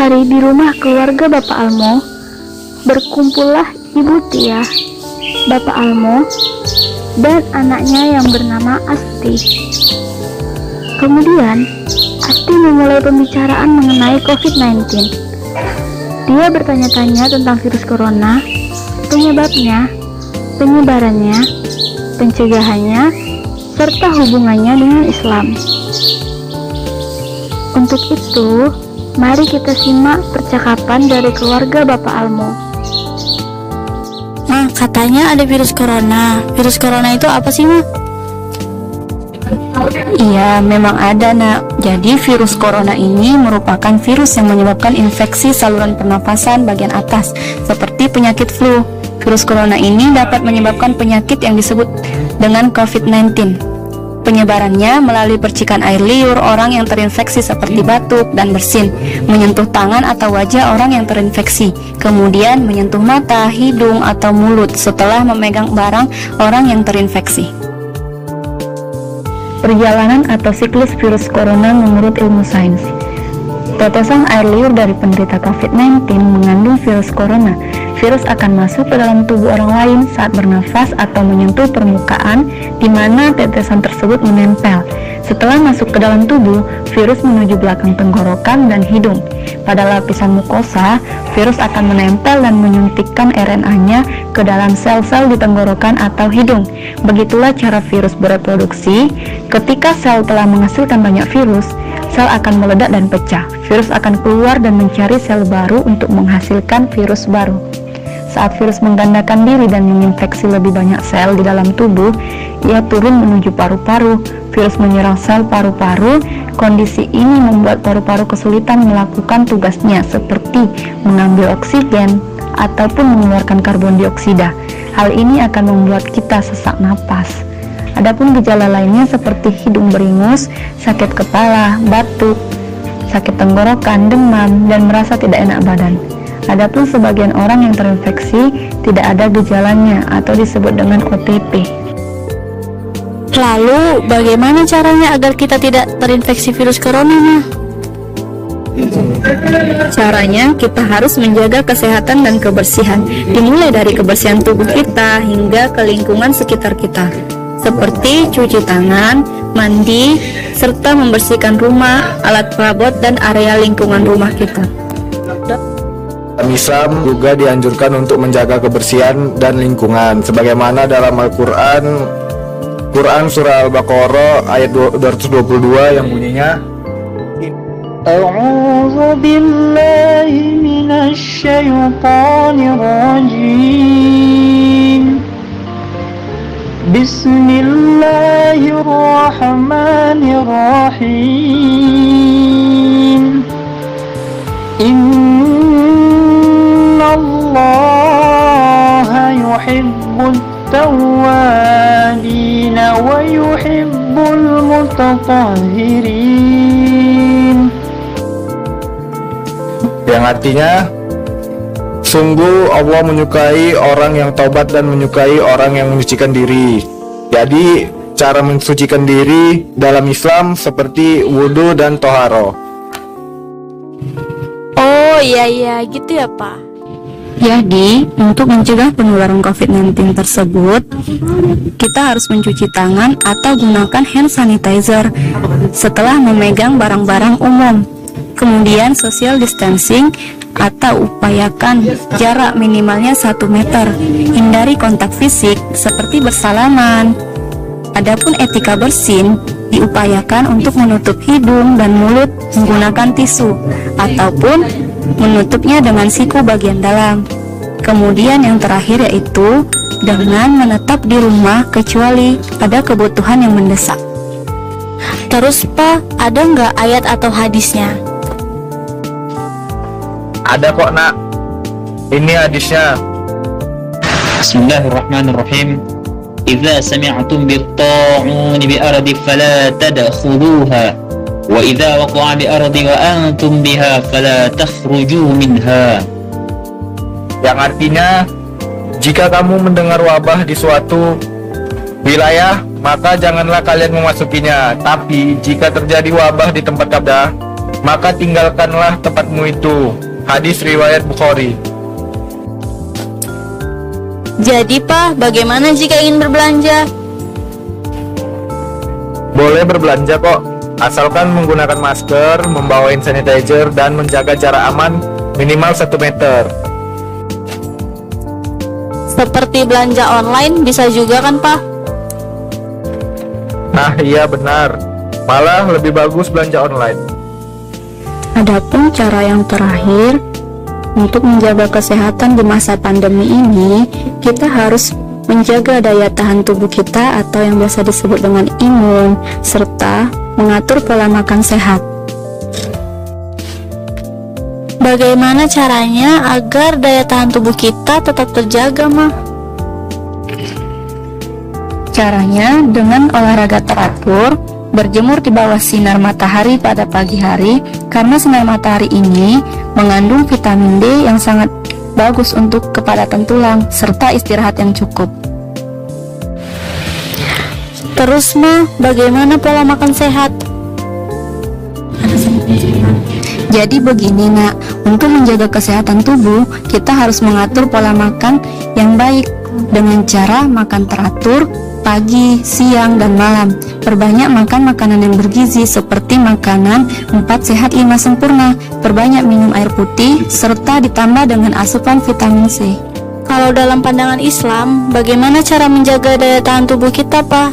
hari di rumah keluarga Bapak Almo, berkumpullah Ibu Tia, Bapak Almo, dan anaknya yang bernama Asti. Kemudian, Asti memulai pembicaraan mengenai COVID-19. Dia bertanya-tanya tentang virus corona, penyebabnya, penyebarannya, pencegahannya, serta hubungannya dengan Islam. Untuk itu, mari kita simak percakapan dari keluarga Bapak Almo. Nah, katanya ada virus corona. Virus corona itu apa sih, Ma? Iya, memang ada, Nak. Jadi virus corona ini merupakan virus yang menyebabkan infeksi saluran pernafasan bagian atas, seperti penyakit flu. Virus corona ini dapat menyebabkan penyakit yang disebut dengan COVID-19. Penyebarannya melalui percikan air liur orang yang terinfeksi seperti batuk dan bersin, menyentuh tangan atau wajah orang yang terinfeksi, kemudian menyentuh mata, hidung, atau mulut setelah memegang barang orang yang terinfeksi. Perjalanan atau siklus virus corona menurut ilmu sains. Tetesan air liur dari penderita COVID-19 mengandung virus corona. Virus akan masuk ke dalam tubuh orang lain saat bernafas atau menyentuh permukaan di mana tetesan tersebut menempel. Setelah masuk ke dalam tubuh, virus menuju belakang tenggorokan dan hidung. Pada lapisan mukosa, virus akan menempel dan menyuntikkan RNA-nya ke dalam sel-sel di tenggorokan atau hidung. Begitulah cara virus bereproduksi. Ketika sel telah menghasilkan banyak virus, sel akan meledak dan pecah. Virus akan keluar dan mencari sel baru untuk menghasilkan virus baru. Saat virus menggandakan diri dan menginfeksi lebih banyak sel di dalam tubuh, ia turun menuju paru-paru. Virus menyerang sel paru-paru. Kondisi ini membuat paru-paru kesulitan melakukan tugasnya seperti mengambil oksigen ataupun mengeluarkan karbon dioksida. Hal ini akan membuat kita sesak napas. Adapun gejala lainnya seperti hidung beringus, sakit kepala, batuk, sakit tenggorokan, demam, dan merasa tidak enak badan. Adapun sebagian orang yang terinfeksi tidak ada gejalanya atau disebut dengan OTP. Lalu, bagaimana caranya agar kita tidak terinfeksi virus corona, Ma? Caranya, kita harus menjaga kesehatan dan kebersihan, dimulai dari kebersihan tubuh kita hingga ke lingkungan sekitar kita, seperti cuci tangan, mandi, serta membersihkan rumah, alat perabot, dan area lingkungan rumah kita. Islam juga dianjurkan untuk menjaga kebersihan dan lingkungan, sebagaimana dalam Quran surah Al-Baqarah ayat 222 yang bunyinya, A'udzu billahi minasy syaithanir rajim. Bismillahirrahmanirrahim. Innallaha yuhibbut tawwabin wa yuhibbul mutatahhirin. yang artinya sungguh Allah menyukai orang yang taubat dan menyukai orang yang menyucikan diri. Jadi cara mensucikan diri dalam Islam seperti wudhu dan toharo. Oh iya gitu ya, Pak. Jadi, untuk mencegah penularan COVID-19 tersebut, kita harus mencuci tangan atau gunakan hand sanitizer setelah memegang barang-barang umum. Kemudian social distancing atau upayakan jarak minimalnya 1 meter. Hindari kontak fisik seperti bersalaman. Adapun etika bersin diupayakan untuk menutup hidung dan mulut menggunakan tisu ataupun menutupnya dengan siku bagian dalam. Kemudian yang terakhir yaitu dengan menetap di rumah kecuali ada kebutuhan yang mendesak. Terus, Pak, ada nggak ayat atau hadisnya? Ada kok, Nak. Ini hadisnya. Bismillahirrahmanirrahim. Idza sami'tum bit-ta'un bi ardi fala tadkhuluha wa idza waqa'a bi ardi wa antum biha fala takhruju minha. Yang artinya, jika kamu mendengar wabah di suatu wilayah, maka janganlah kalian memasukinya. Tapi jika terjadi wabah di tempat kamu, maka tinggalkanlah tempatmu itu. Hadis riwayat Bukhari. Jadi Pak, bagaimana jika ingin berbelanja? Boleh berbelanja kok, asalkan menggunakan masker, membawa hand sanitizer, dan menjaga jarak aman minimal 1 meter. Seperti belanja online bisa juga kan Pak? Nah iya benar, malah lebih bagus belanja online. Adapun cara yang terakhir untuk menjaga kesehatan di masa pandemi ini, kita harus menjaga daya tahan tubuh kita atau yang biasa disebut dengan imun, serta mengatur pola makan sehat. Bagaimana caranya agar daya tahan tubuh kita tetap terjaga, Mah? Caranya dengan olahraga teratur, berjemur di bawah sinar matahari pada pagi hari, karena sinar matahari ini mengandung vitamin D yang sangat bagus untuk kepadatan tulang, serta istirahat yang cukup. Terus Mah, bagaimana pola makan sehat? Jadi begini nak, untuk menjaga kesehatan tubuh, kita harus mengatur pola makan yang baik dengan cara makan teratur pagi, siang, dan malam. Perbanyak makan makanan yang bergizi seperti makanan 4 sehat 5 sempurna. Perbanyak minum air putih serta ditambah dengan asupan vitamin C. Kalau dalam pandangan Islam, bagaimana cara menjaga daya tahan tubuh kita, Pak?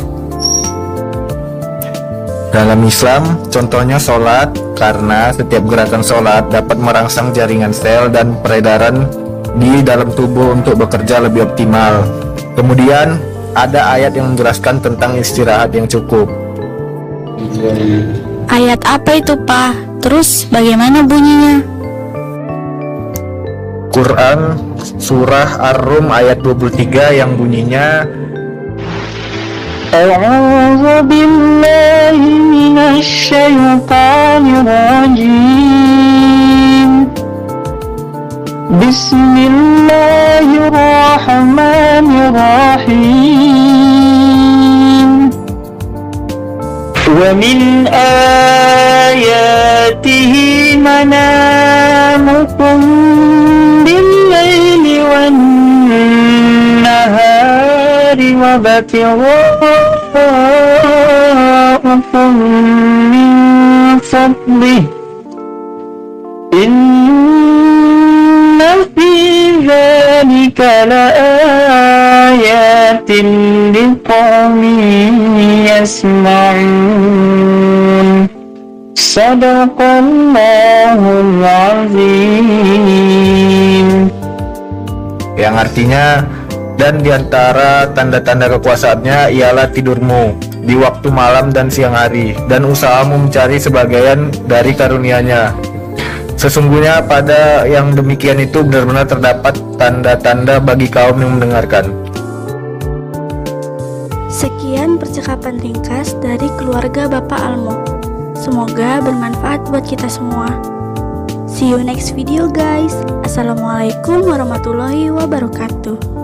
Dalam Islam, contohnya sholat, karena setiap gerakan sholat dapat merangsang jaringan sel dan peredaran di dalam tubuh untuk bekerja lebih optimal. Kemudian, ada ayat yang menjelaskan tentang istirahat yang cukup. Ayat apa itu, Pak? Terus bagaimana bunyinya? Quran Surah Ar-Rum ayat 23 yang bunyinya, أعوذ بالله من الشيطان الرجيم بسم الله الرحمن الرحيم ومن آياته منامكم بالليل والنهار وابتغاءكم من فضله إن في ذلك لآيات لقوم يسمعون صدق الله العظيم. yang artinya, dan diantara tanda-tanda kekuasaannya ialah tidurmu di waktu malam dan siang hari, dan usahamu mencari sebagian dari karunia-Nya. Sesungguhnya pada yang demikian itu benar-benar terdapat tanda-tanda bagi kaum yang mendengarkan. Sekian percakapan ringkas dari keluarga Bapak Almo. Semoga bermanfaat buat kita semua. See you next video guys. Assalamualaikum warahmatullahi wabarakatuh.